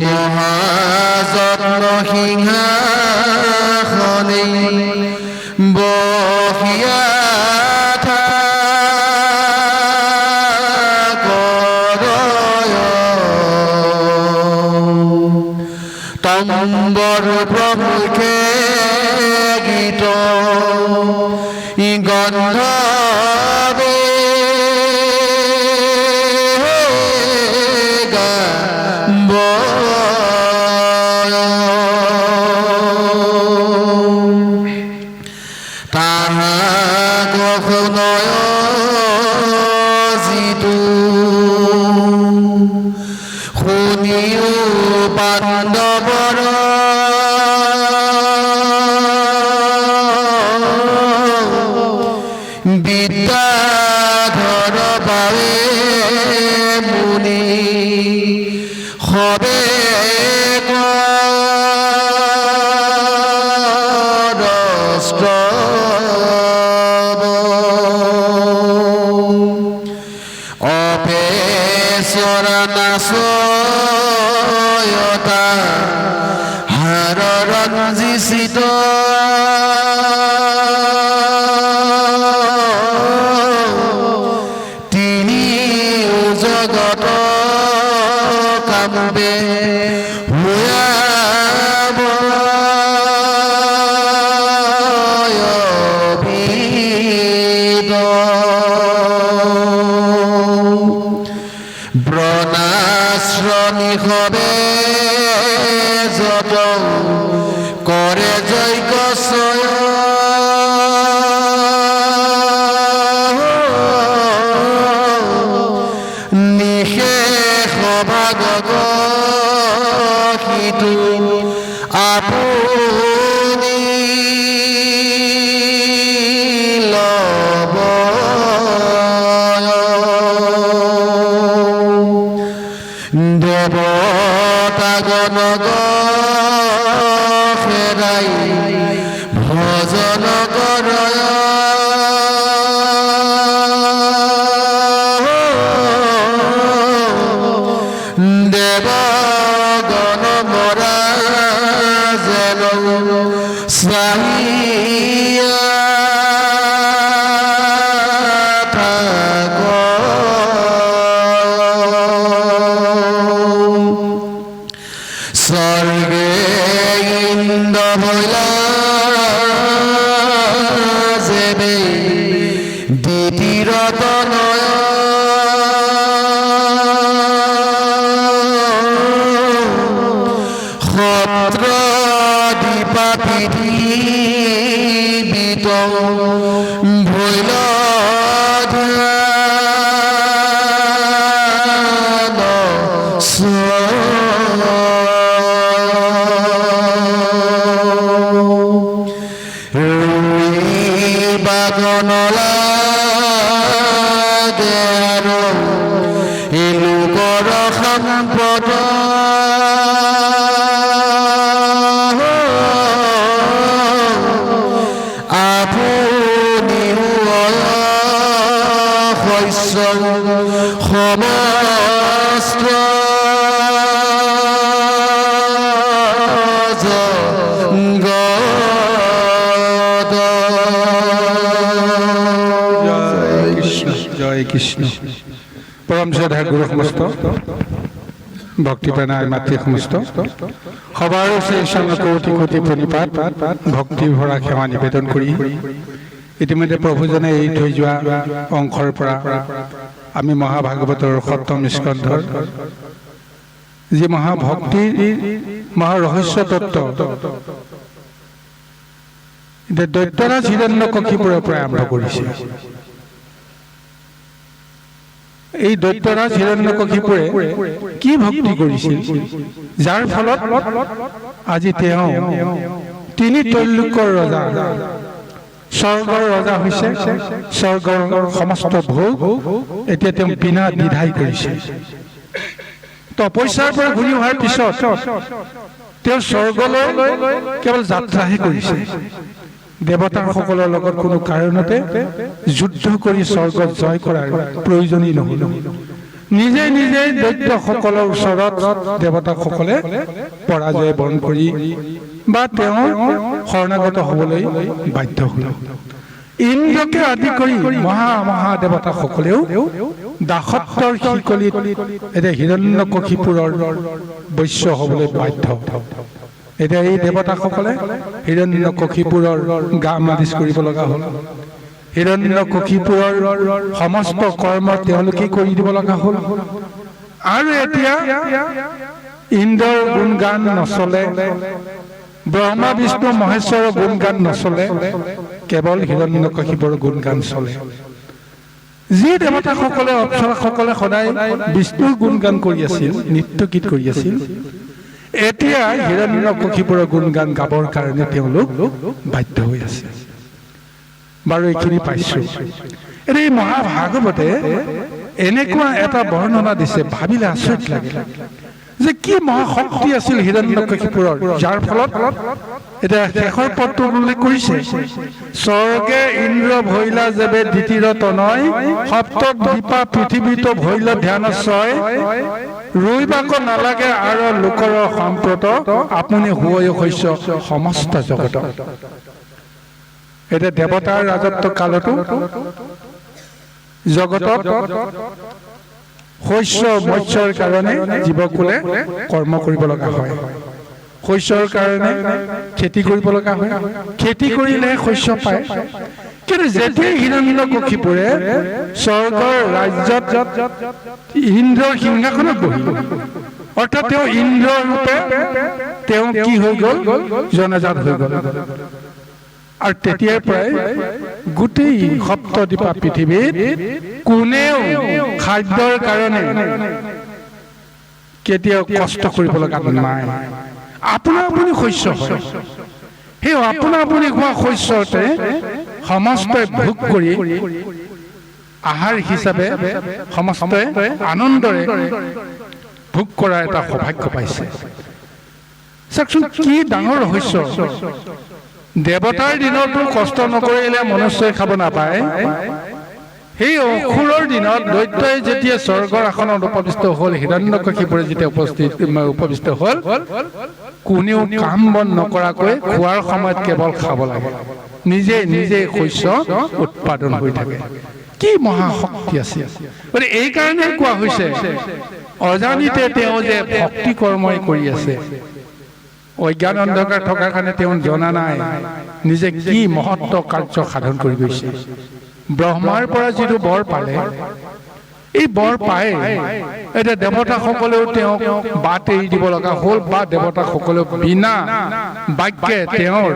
মহাযত্ন সিংহাসনে বহিয়া তম্বৰ প্ৰমুখে গীত গন্ধবে গাব তাহা গহনয় যিটো শুনিও পাণ্ডৱৰ বিদ্যাধৰ বাবে মুনি সবে অপেশ্বৰা নাচয়তা হাৰ ৰঞ্জিত তিনি জগত কামবে ব্ৰণাশ্ৰমী হবে যত কৰে যজ্ঞ নিশেষ ভাগত সিটো আপুনি লব দেৱতাগণক ফেৰাই ভজন কৰয় দেৱগণ মৰা যেন চাহিয়া স্বৰ্গে ইন্দ্ৰ ভৈলা যেবে দ্বিতীয়ত নয় সত্ৰ দীপা পৃথিবীত ভৈল বাগনলা দেয়াৰ এলোকৰ সম্পদ আপুনিও শস্য সমস্ত জয় কৃষ্ণ। পৰম শ্ৰদ্ধা গুৰু সমস্ত ভক্তিপ্ৰাণায় মাতৃ সমস্ত সবাৰ কোটি কোটি প্ৰণিপাত ভক্তি ভৰা সেৱা নিবেদন কৰি ইতিমধ্যে প্ৰভুজনে এৰি থৈ যোৱা অংশৰ পৰা আমি মহাভাগৱতৰ সপ্তম স্কন্ধৰ যি মহাভক্তিৰ মহাৰহস্য তত্ত্ব এতিয়া দৈত্যৰাজ হিৰণ্যকশিপুৰৰ পৰা আৰম্ভ কৰিছে। এই দৈত্যৰাজ হিৰণ্যকশিপুৰে কি ভক্তি কৰিছিল যাৰ ফলত আজি তেওঁ তিনি ত্ৰৈলোক্যৰ ৰজা স্বৰ্গৰ ৰজা হৈছে। স্বৰ্গৰ সমস্ত ভোগ এতিয়া তেওঁ বিনা দ্বিধাই কৰিছে। তপস্যাৰ পৰা ঘূৰি অহাৰ পিছত তেওঁ স্বৰ্গলৈ কেৱল যাত্ৰাহে কৰিছে। দেৱতাসকলৰ লগত কোনো কাৰণতে যুদ্ধ কৰি স্বৰ্গত জয় কৰাৰ প্ৰয়োজনেই নহ'ল। নিজে নিজে দৈত্যসকলৰ ওচৰত দেৱতাসকলে পৰাজয় বৰণ কৰি বা তেওঁ শৰণাগত হ'বলৈ বাধ্য হ'ল। ইন্দ্ৰকে আদি কৰি মহাদেৱতাসকলেও দাসত্বৰ শিকলিত এতিয়া হিৰণ্যকশিপুৰৰ বৈশ্য হ'বলৈ বাধ্য। এতিয়া এই দেৱতাসকলে হিৰণ্যকশিপুৰৰ গা মালিচ কৰিব লগা হ'ল। হিৰণ্যকশিপুৰৰ সমস্ত কৰ্ম তেওঁলোকে কৰি দিব লগা হ'ল। আৰু এতিয়া ইন্দ্ৰৰ গুণগান নচলে, ব্ৰহ্মা বিষ্ণু মহেশ্বৰৰ গুণগান নচলে, কেৱল হিৰণ্যকশিপুৰৰ গুণগান চলে। যি দেৱতাসকলে অপ্সৰাসকলে সদায় বিষ্ণুৰ গুণগান কৰি আছিল, নৃত্য গীত কৰি আছিল, এতিয়া হিৰণ্যকশিপুৰৰ গুণগান গাবৰ কাৰণে তেওঁলোক বাধ্য হৈ আছে। বাৰু এইখিনি পাইছো। এই মহাভাগৱতে এনেকুৱা এটা বৰ্ণনা দিছে, ভাবিলে আচৰিত লাগে যে কি মহাশক্তি আছিল হিৰণ্যকশিপুৰৰ, যাৰ ফলত এতিয়া শেষৰ পদটো উল্লেখ কৰিছে, স্বৰ্গে ইন্দ্ৰ ভৈলা যেবে দ্বিতীয় তনয়, সপ্ত দীপা পৃথিৱীতো ভৈল ধ্যান ছয়, ৰুইবাক নালাগে আৰু লোকৰ সম্প্ৰত, আপুনি হুৱৈ শস্য সমস্ত জগত। এতিয়া দেৱতাৰ ৰাজত্ব কালতো জগতত শস্য মৎস্যৰ কাৰণে জীৱকুলে কৰ্ম কৰিব লগা হয়, শস্যৰ কাৰণে খেতি কৰিব লগা হয়, খেতি কৰিলে শস্য পায়। কিন্তু যেতিয়াই হিৰণ্যকশিপুৰে স্বৰ্গৰ ৰাজ্যত ইন্দ্ৰৰ সিংহাসনত বহিল, অৰ্থাৎ তেওঁ ইন্দ্ৰ ৰূপে তেওঁ কি হৈ গ'ল, জনাজাত হৈ গ'ল। আৰু তেতিয়াৰ পৰাই গোটেই সপ্তদ্বীপা পৃথিৱীত কোনেও খাদ্যৰ কাৰণে কেতিয়াও কষ্ট কৰিব লগা নাই। আপোনা আপুনি শস্য হয়, সেই আপোনা আপুনি খোৱা শস্যতে সমস্তই ভোগ কৰি আহাৰ হিচাপে সমস্তই আনন্দৰে ভোগ কৰাৰ এটা সৌভাগ্য পাইছে। চাওকচোন কি ডাঙৰ ৰহস্য। দেৱতাৰ দিনতো কষ্ট নকৰিলে মনুষ্যই খাব নাপায়, সেই অসুৰৰ দিনত দৈত্যই যেতিয়া স্বৰ্গৰ আসনত উপবিষ্ট হ'ল, হিৰণ্যকশিপুৰে যেতিয়া উপবিষ্ট হ'ল, কোনেও কাম বন নকৰাকৈ খোৱাৰ সময়ত কেৱল খাব লাগে, নিজে নিজে শস্য উৎপাদন হৈ থাকে। কি মহাশক্তি আছে। গতিকে এই কাৰণে কোৱা হৈছে, অজানিতে তেওঁ যে ভক্তি কৰ্মই কৰি আছে, অজ্ঞান অন্ধকাৰ থকাৰ কাৰণে তেওঁ জনা নাই নিজে কি মহত্ব কাৰ্য সাধন কৰি গৈছে। ব্ৰহ্মাৰ পৰা যিটো বৰ পালে, এই বৰ পাই এতিয়া দেৱতাসকলেও তেওঁক বাট এৰি দিব লগা হ'ল, বা দেৱতাসকলেও বিনা বাক্যে তেওঁৰ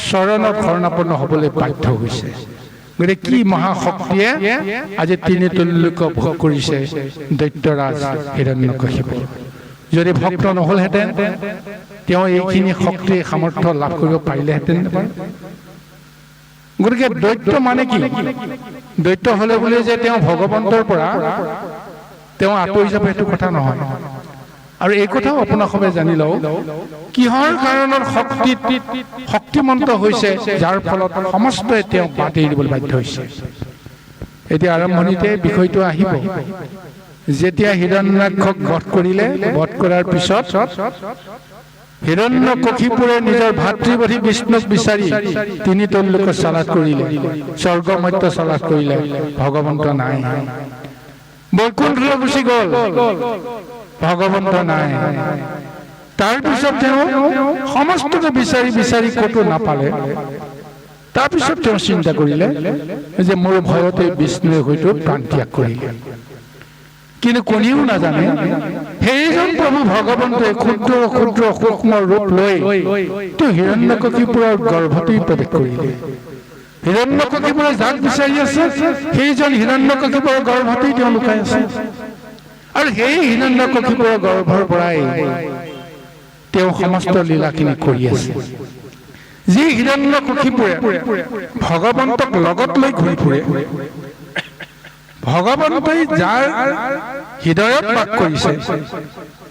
চৰণত শৰণাপন্ন হ'বলৈ বাধ্য হৈছে। গতিকে কি মহাশক্তিয়ে আজি তিনি তুল্যক ভোগ কৰিছে দৈত্যৰাজ হিৰণ্যকশিপু। যদি ভক্ত নহ'লহেঁতেন, তেওঁ এইখিনি শক্তি সামৰ্থ্য লাভ কৰিব পাৰিলেহেঁতেন। গতিকে দৈত্য মানে কি? দৈত্য হ'লে বুলি যে তেওঁ ভগৱন্তৰ পৰা তেওঁ আঁতৰি যাব, সেইটো কথা নহয়। আৰু এই কথাও আপোনাক সবে জানি লওঁ, কিহৰ কাৰণত শক্তিমন্ত হৈছে, যাৰ ফলত সমস্তই তেওঁক বাট এৰি দিবলৈ বাধ্য হৈছে। এতিয়া আৰম্ভণিতে বিষয়টো আহিব, যেতিয়া হিৰণ্যাক্ষক বধ কৰিলে, বধ কৰাৰ পিছত হিৰণ্যকশিপুৰে নিজৰ ভাতৃবধি বিষ্ণুক বিচাৰি তিনি তল্লোক চালাত কৰিলে, স্বৰ্গ মৰ্ত্য চালাত কৰিলে, ভগৱন্ত নাই। বৈকুণ্ঠলৈ গুচি গ'ল, ভগৱন্ত নাই। তাৰপিছত তেওঁ সমস্তকে বিচাৰি বিচাৰি ক'তো নাপালে। তাৰপিছত তেওঁ চিন্তা কৰিলে যে মোৰ ভয়তে বিষ্ণুৱে হয়তো প্ৰাণ ত্যাগ কৰিলে। কিন্তু কোনেও নাজানে সেইজন প্ৰভু ভগৱন্তই ক্ষুদ্ৰ ক্ষুদ্ৰ সূক্ষ্ম ৰূপ লৈ তেওঁ হিৰণ্যকশিপুৰৰ গৰ্ভতেই প্ৰৱেশ কৰিলে। হিৰণ্যকশিপুৰে যাক বিচাৰি আছে, সেইজন হিৰণ্যকশিপুৰৰ গৰ্ভতেই তেওঁ লুকাই আছে। আৰু সেই হিৰণ্যকশিপুৰৰ গৰ্ভৰ পৰাই তেওঁ সমস্ত লীলাখিনি কৰি আছে। যি হিৰণ্যকশিপুৰে ভগৱন্তক লগত লৈ ঘূৰি ফুৰে, ভগৱন্তই যাৰ হৃদয়ত বাস কৰিছে,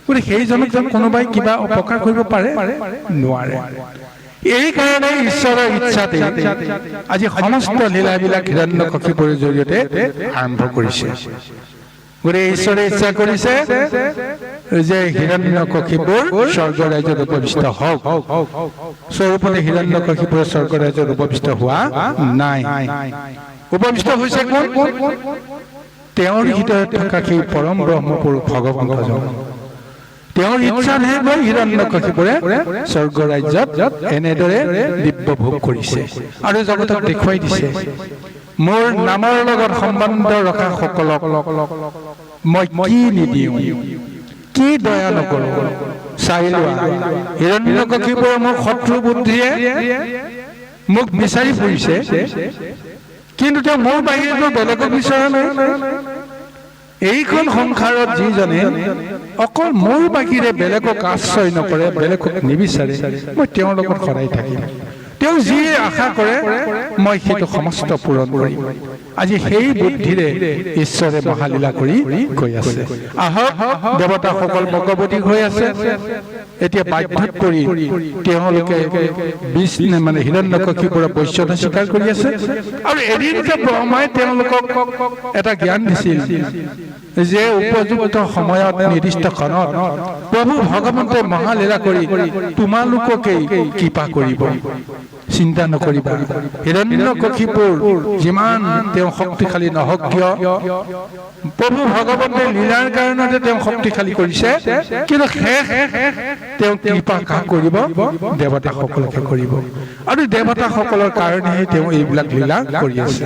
গতিকে সেইজনক যেন কোনোবাই কিবা অপকাৰ কৰিব পাৰে? নোৱাৰে। এই কাৰণে ঈশ্বৰৰ ইচ্ছাতে আজি সমস্ত লীলাবিলাক হিৰণ্যকশিপুৰৰ জৰিয়তে আৰম্ভ কৰিছে। গতিকে ঈশ্বৰে ইচ্ছা কৰিছে যে হিৰণ্যকশিপুৰ স্বৰ্গ ৰাজ্যত উপবিষ্ট হওক। স্বৰূপতে হিৰণ্যকশিপুৰ স্বৰ্গ ৰাজ্যত উপবিষ্ট হোৱা নাই। উপবিষ্ট হৈছে কোন? তেওঁৰ হৃদয়ত থকা সেই পৰম ব্ৰহ্মপুৰুষ ভগৱন্তজন। তেওঁৰ ইচ্ছাতহে গৈ হিৰণ্যকশিপুৰে স্বৰ্গ ৰাজ্যত এনেদৰে দিব্য ভোগ কৰিছে আৰু জগতক দেখুৱাই দিছে, মোৰ নামৰ লগত সম্বন্ধ ৰখা সকলক মই কি নিদিওঁ, কি দয়া নকৰোঁ, চাই লোৱা। হিৰণ্যকশিপুৰে মোৰ শত্ৰু বুদ্ধিয়ে মোক বিচাৰি ফুৰিছে, কিন্তু তেওঁ মোৰ বাহিৰেতো বেলেগক বিচৰা নাই। এইখন সংসাৰত যিজনে অকল মোৰ বাহিৰে বেলেগক আশ্ৰয় নকৰে, বেলেগক নিবিচাৰে, মই তেওঁৰ লগত সদায় থাকিম। তেওঁ যি আশা কৰে মই সেইটো সমস্ত পূৰণ কৰিম। আজি সেই বুদ্ধিৰে ঈশ্বৰে মহালীলা কৰি গৈ আছে। আহক, দেৱতাসকল ভগৱতী হৈ আছে। এতিয়া বাধ্যত পৰি তেওঁলোকে হিৰণ্যকশিপুৰৰ বৈশ্যতা স্বীকাৰ কৰি আছে। আৰু এদিনতে ব্ৰহ্মাই তেওঁলোকক এটা জ্ঞান দিছিল যে উপযুক্ত সময়ত নিৰ্দিষ্ট ক্ষণত প্ৰভু ভগৱন্তে মহালীলা কৰি তোমালোককেই কৃপা কৰিব, চিন্তা নকৰিবা। হিৰণ্যকশিপুৰ যিমান তেওঁ শক্তিশালী নহওক কিয়, প্ৰভু ভগৱন্তে লীলাৰ কাৰণতে তেওঁ শক্তিশালী কৰিছে, কিন্তু শেষ তেওঁ কৃপা কাক কৰিব? দেৱতাসকলকে কৰিব। আৰু দেৱতাসকলৰ কাৰণেহে তেওঁ এইবিলাক লীলা কৰি আছে।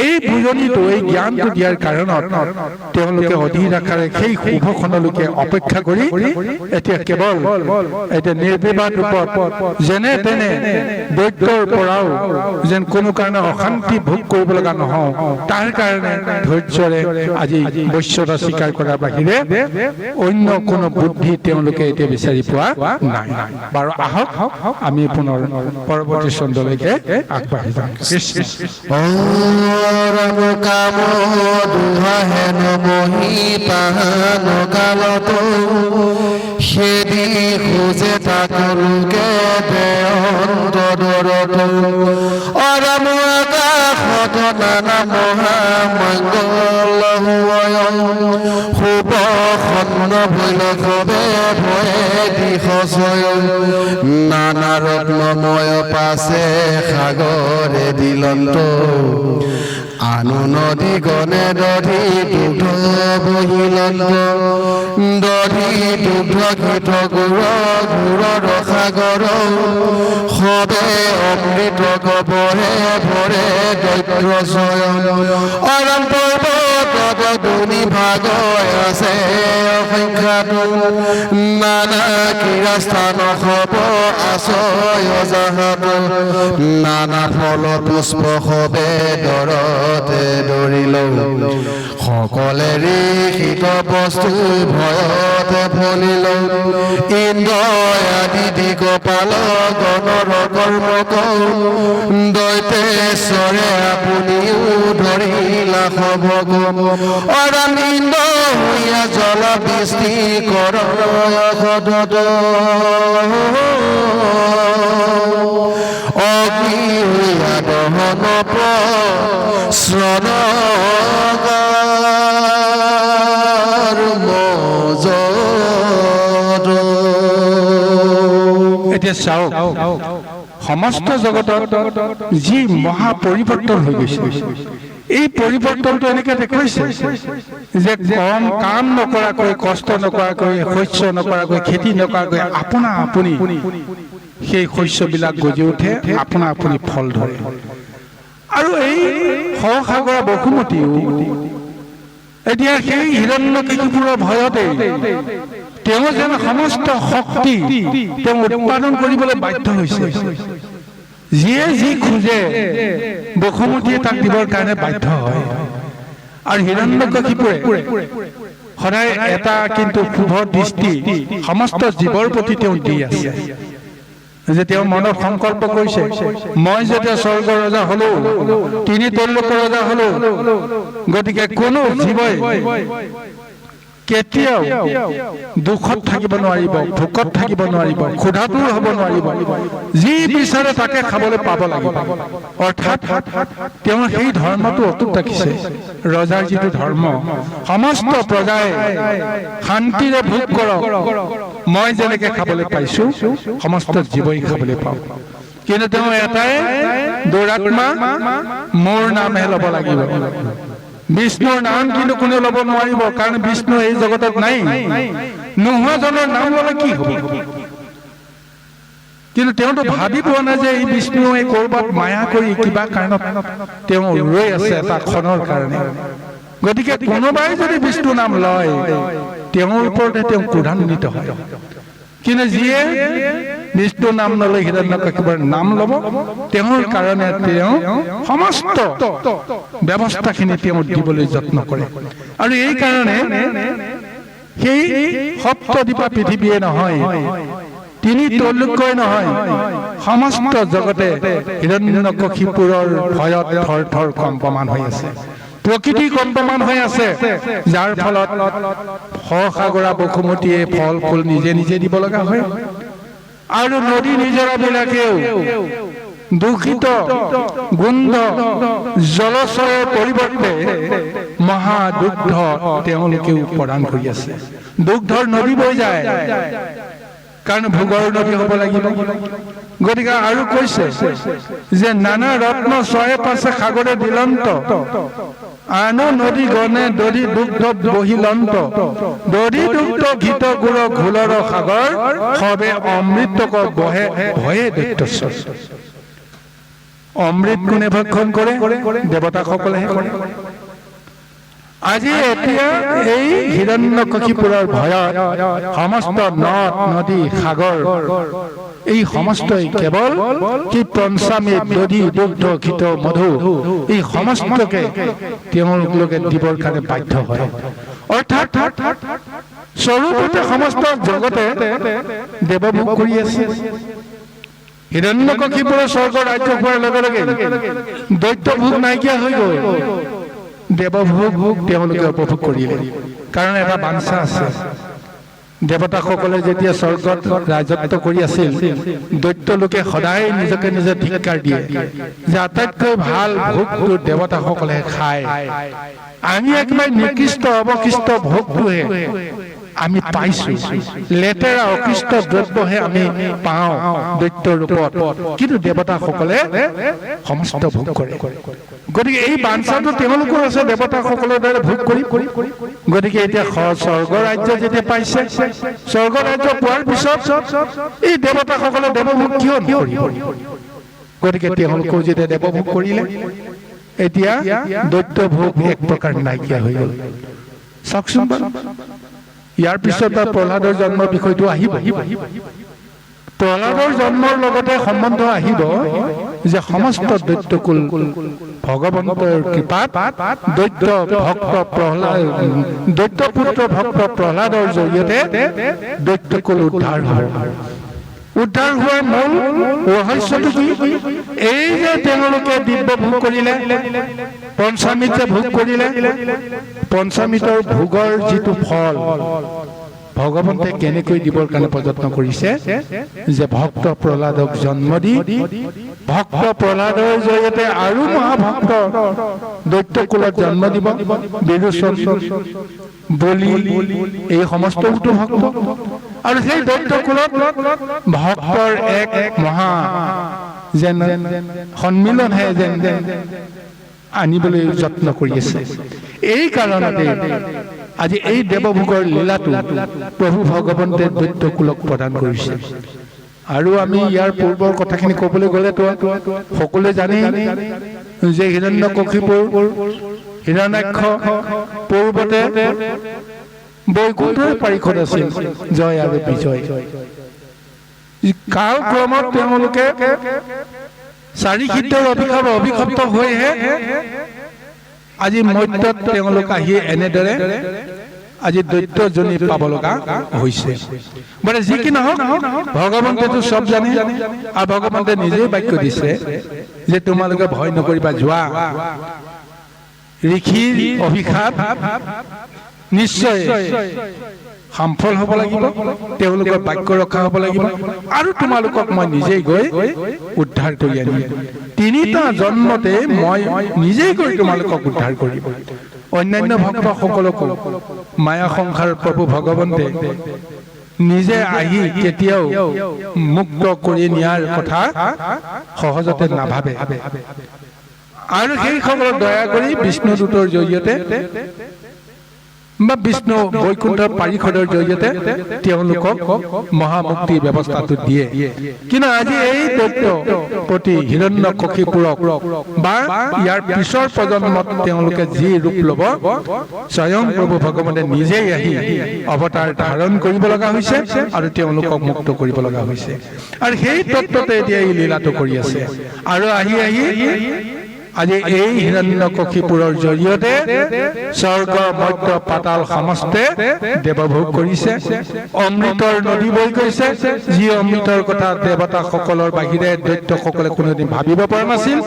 এই বুজনিটো, এই জ্ঞানটো দিয়াৰ কাৰণত তেওঁলোকে অধীৰ আকাৰে সেই শুভক্ষণলৈকে অপেক্ষা কৰি এতিয়া কেৱল এতিয়া নিৰ্বিবাদ ৰূপত যেনে তেনে দৈত্যৰ পৰাও যেন কোনো কাৰণে অশান্তি ভোগ কৰিব লগা নহওঁ, তাৰ কাৰণে ধৈৰ্যৰে আজি বৈশ্যতা স্বীকাৰ কৰাৰ বাহিৰে অন্য কোনো বুদ্ধি তেওঁলোকে এতিয়া বিচাৰি পোৱা নাই। বাৰু আহক, আমি পুনৰ পৰৱৰ্তী চন্দলৈকে আগবাঢ়ি যাম। কাম দুহাহেন মহি তাহান কালত সেদি খোজে তাকলোকে দেয়ন্তৰত অৰাম আকাশত নানা মহামংগল শুভ সন্ন ভৈল সবে ভয়ে দিশয় নানা ৰত্নময় পাছে সাগৰে দিলন্ত আনু নদী গণে দধি দুগ্ধ বহিলন্ত দধি দুগ্ধ ঘৃত গুৰ ঘূৰ সাগৰ সবে অমৃত গবৰে ভৰে দৈত্ৰ চয়ন অৰম পৰ্বত দুনি ভাগ আছে অসংখ্যাত নানা ক্ৰীড়াস্থান সব আশ্ৰয় জাহাত নানা ফল পুষ্প সবে দৰতে দৌৰিল সকলেৰে শীত বস্তু ভয়তে ফলিল ইন্দ্ৰ আদি দিগপাল গণৰ কৰ্মক দৈতেশ্বৰে আপুনিও ধৰিলা সবক অৰাম ইন্দ্ৰ হৈয়া জল বৃষ্টি কৰ অগ্নি হৈয়া দহন শ্ৰৱণগাৰ মজত। এতিয়া চাওক, সমস্ত জগতত যি মহা পৰিৱৰ্তন হৈ গৈছে, এই পৰিৱৰ্তনটো এনেকে দেখুৱাইছে যে কম কাম নকৰাকৈ, কষ্ট নকৰাকৈ, শস্য নকৰাকৈ, খেতি নকৰাকৈ আপোনা আপুনি সেই শস্যবিলাক গজি উঠে, আপোনা আপুনি ফল ধৰে। আৰু এই সসাগৰ বসুমতীও এতিয়া সেই হিৰণ্যকশিপুৰৰ ভয়তে তেওঁ যেন সমস্ত শক্তি তেওঁ উৎপাদন কৰিবলৈ বাধ্য হৈছে। যিয়ে যি খোজে বসুমতীয়ে তাক দিবৰ কাৰণে বাধ্য হয়। আৰু হিৰণ্যকশিপুৰে সদায় এটা কিন্তু শুভ দৃষ্টি সমস্ত জীৱৰ প্ৰতি তেওঁ দি আছে, যে তেওঁ মনত সংকল্প কৰিছে, মই যেতিয়া স্বৰ্গৰ ৰজা হলো, তিনি ত্ৰৈলোকৰ ৰজা হলো, গতিকে কোনো জীৱই কেতিয়াও দুখত থাকিব নোৱাৰিব, ভোকত থাকিব নোৱাৰিব, ক্ষুধাতুৰ হ'ব নোৱাৰিব, যি বিচাৰে তাকে খাবলৈ পাব লাগিব। অৰ্থাৎ তেওঁ সেই ধৰ্মটো অটুট ৰাখিছে। ৰজাৰ যিটো ধৰ্ম, সমস্ত প্ৰজাই শান্তিৰে ভোগ কৰক, মই যেনেকে খাবলৈ পাইছো সমস্ত জীৱই খাবলৈ পাওঁ। কিন্তু তেওঁ এটাই দুৰাত্মা, মোৰ নামহে ল'ব লাগিব। বিষ্ণুৰ নাম কিন্তু কোনেও ল'ব নোৱাৰিব, কাৰণ বিষ্ণু এই জগতত নাই। নোহোৱাজনৰ নাম ল'লে কি হ'ব? কিন্তু তেওঁতো ভাবি পোৱা নাই যে এই বিষ্ণুৱে ক'ৰবাত মায়া কৰি কিবা কাৰণত তেওঁ ৰৈ আছে এটা ক্ষণৰ কাৰণে। গতিকে কোনোবাই যদি বিষ্ণু নাম লয় তেওঁৰ ওপৰতে তেওঁ ক্ৰোধান্বিত হয়। কিন্তু যিয়ে বিষ্ণু নাম নলৈ হিৰণ্যকশিপুৰ নাম ল'ব, তেওঁৰ কাৰণে তেওঁ সমস্ত ব্যৱস্থাখিনি তেওঁ দিবলৈ যত্ন কৰে। আৰু এই কাৰণে সেই সপ্তদ্বীপা পৃথিৱীয়ে নহয়, তিনি ত্ৰৈলোক্যই নহয়, সমস্ত জগতে হিৰণ্যকশিপুৰৰ ভয়ত থৰ থৰ কম্পমান হৈ আছে। প্ৰকৃতি কম্পমান হৈ আছে, যাৰ ফলত শসাগৰা বসুমতীয়ে ফল ফুল নিজে নিজে দিব লগা হয়। আৰু নদী নিজৰাবিলাকেও দূষিত গোন্ধ জলচৰৰ পৰিৱৰ্তে মহা দুগ্ধ তেওঁলোকেও প্ৰদান কৰি আছে। দুগ্ধৰ নদী বৈ যায়, কাৰণ ভোগৰ নদী হ'ব লাগিব। গতিকে আৰু কৈছে যে নানা ৰত্ন ছয়ে পাছে সাগৰে দিলন্ত, আনো নদী গণে দধি দুগ্ধ বহিলন্ত, দধি দুগ্ধ ঘিত গুড় ঘোলৰ সাগৰ, সবে অমৃতক বহে ভয়ে দৈত্যস্বৰ। অমৃত কোনে ভক্ষণ কৰে? দেৱতাসকলেহে কৰে। আজি এতিয়া এই হিৰণ্যকশিপুৰৰ ভয়ত সমস্ত নদ নদী সাগৰ এই সমস্তই কেৱল কি পঞ্চামৃত দধি দুগ্ধ ঘিত মধু এই সমস্তকে তেওঁলোকে দিবৰ কাৰণে বাধ্য হয়। অৰ্থাৎ স্বৰূপতে সমস্ত জগতে দেৱভোগ কৰি আছে। হিৰণ্যকশিপুৰৰ স্বৰ্গ ৰাজ্য হোৱাৰ লগে লগে দৈত্য ভোগ নাইকিয়া হৈ গ'ল, দেৱভোগ তেওঁলোকে উপভোগ কৰিলে। কাৰণ এটা বাঞ্ছা আছে, দেৱতাসকলে যেতিয়া স্বৰ্গত ৰাজত্ব কৰি আছিল, দৈত্য লোকে সদায় নিজকে নিজে ধিক্কাৰ দিয়ে যে আটাইতকৈ ভাল ভোগটো দেৱতাসকলে খায়, আমি একেবাৰে নিকৃষ্ট অৱকৃষ্ট ভোগটোহে আমি পাইছো, লেতেৰা অকৃষ্ট দ্ৰব্যহে আমি পাওঁ দৈত্যৰ ৰূপত, কিন্তু দেৱতাসকলে সমস্ত ভোগ কৰে। গতিকে এই বাঞ্ছাটো তেওঁলোকৰ আছে, দেৱতাসকলৰ দ্বাৰা ভোগ কৰি। গতিকে এতিয়া স্বৰ্গ ৰাজ্য যেতিয়া পাইছে, স্বৰ্গ ৰাজ্য পোৱাৰ পিছত এই দেৱতাসকলে দেৱভোগ কিয় নকৰিব? গতিকে তেওঁলোকেও যেতিয়া দেৱভোগ কৰিলে, এতিয়া দৈত্য ভোগ এক প্ৰকাৰ নাইকিয়া হৈ গ'ল। চাওকচোন, ইয়াৰ পিছত প্ৰহ্লাদৰ জন্মৰ বিষয়টো আহিব। প্ৰহ্লাদৰ জন্মৰ লগতে সম্বন্ধ আহিব যে সমস্ত দৈত্যকুল ভগৱন্তৰ কৃপাত দৈত্য ভক্ত প্ৰহ্লাদ, দৈত্য পুত্ৰ ভক্ত প্ৰহ্লাদৰ জৰিয়তে দৈত্যকুল উদ্ধাৰ হয়। উদ্ধাৰ হোৱাৰ মূল ৰহস্যটো কি? এই যে তেওঁলোকে দিব্য ভোগ কৰিলে, পঞ্চামৃত ভোগ কৰিলে, পঞ্চামৃতৰ ভোগৰ যিটো ফল ভগৱন্তে কেনেকৈ দিবৰ কাৰণে প্ৰযত্ন কৰিছে যে ভক্ত প্ৰহ্লাদক জন্ম দি ভক্ত প্ৰহ্লাদৰ জৰিয়তে আৰু মহাভক্ত দৈত্যকুলত জন্ম দিব। বিৰোচন, বলি এই সমস্তটো ভক্ত, আৰু সেই দৈত্যকুলত ভক্তৰ এক মহা যেন সন্মিলনহে যেন আনিবলৈ যত্ন কৰি আছে। এই কাৰণতে আজি এই দেৱভোগৰ লীলাটো প্ৰভু ভগৱন্তে দৈত্যকুলক প্ৰদান কৰিছে। আৰু আমি ইয়াৰ পূৰ্বৰ কথাখিনি ক'বলৈ গ'লেতো সকলোৱে জানেই যে হিৰণ্যকশিপুৰ হিৰণ্যাক্ষ পূৰ্বতে বৈকুণ্ঠৰ পাৰিষদ আছিল, জয় আৰু বিজয়। কালক্ৰমত তেওঁলোকে চাৰি সিদ্ধৰ অভিশপ্ত হৈহে আজি মৰ্ত্যত তেওঁলোক আহি এনেদৰে আজি দৈত্যজনী পাব লগা হৈছে। মানে যি কি নহওক, ভগৱন্তেতো চব জানে, আৰু ভগৱন্তে নিজেই বাক্য দিছে যে তোমালোকে ভয় নকৰিবা, যোৱা। ঋষিৰ অভিশাপ নিশ্চয় সফল হ'ব লাগিব, তেওঁলোকৰ বাক্য ৰক্ষা হ'ব লাগিব, আৰু তোমালোকক মই নিজেই গৈ উদ্ধাৰ কৰি আনিম। তিনিটা জন্মতে মই নিজেই গৈ তোমালোকক উদ্ধাৰ কৰিম। অন্যান্য ভক্তসকলকো মায়া সংসাৰ প্ৰভু ভগৱন্তে নিজে আহি কেতিয়াও মুক্ত কৰি নিয়াৰ কথা সহজতে নাভাবে, আৰু সেইসকলক দয়া কৰি বিষ্ণুদূতৰ জৰিয়তে বা বিষ্ণু বৈকুণ্ঠৰ পাৰিষদৰ জৰিয়তে তেওঁলোকক মহামুক্তিৰ ব্যৱস্থাটো দিয়ে। কিন্তু আজি এই দৈত্য প্ৰতি হিৰণ্যকশিপুৰক বা ইয়াৰ পিছৰ প্ৰজন্মত তেওঁলোকে যি ৰূপ ল'ব, স্বয়ং প্ৰভু ভগৱানে নিজেই আহি অৱতাৰ ধাৰণ কৰিব লগা হৈছে আৰু তেওঁলোকক মুক্ত কৰিব লগা হৈছে। আৰু সেই তত্ত্বতে এতিয়া এই লীলাটো কৰি আছে। আৰু আহি আজি এই হিৰণ্যকশিপুৰৰ জৰিয়তে স্বৰ্গ মধ্য পাতাল সমস্তে দেৱভোগ কৰিছে। অমৃতৰ নদী বৈ গৈছে, যি অমৃতৰ কথা দেৱতাসকলৰ বাহিৰে দৈত্যসকলে কোনোদিন ভাবিব পৰা নাছিল।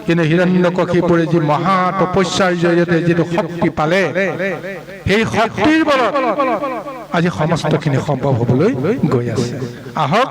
কিন্তু হিৰণ্যকশিপুৰে যি মহা তপস্যাৰ জৰিয়তে যিটো শক্তি পালে, সেই শক্তিৰ বলত আজি সমস্তখিনি সম্ভৱ হ'বলৈ গৈ আছে। আহক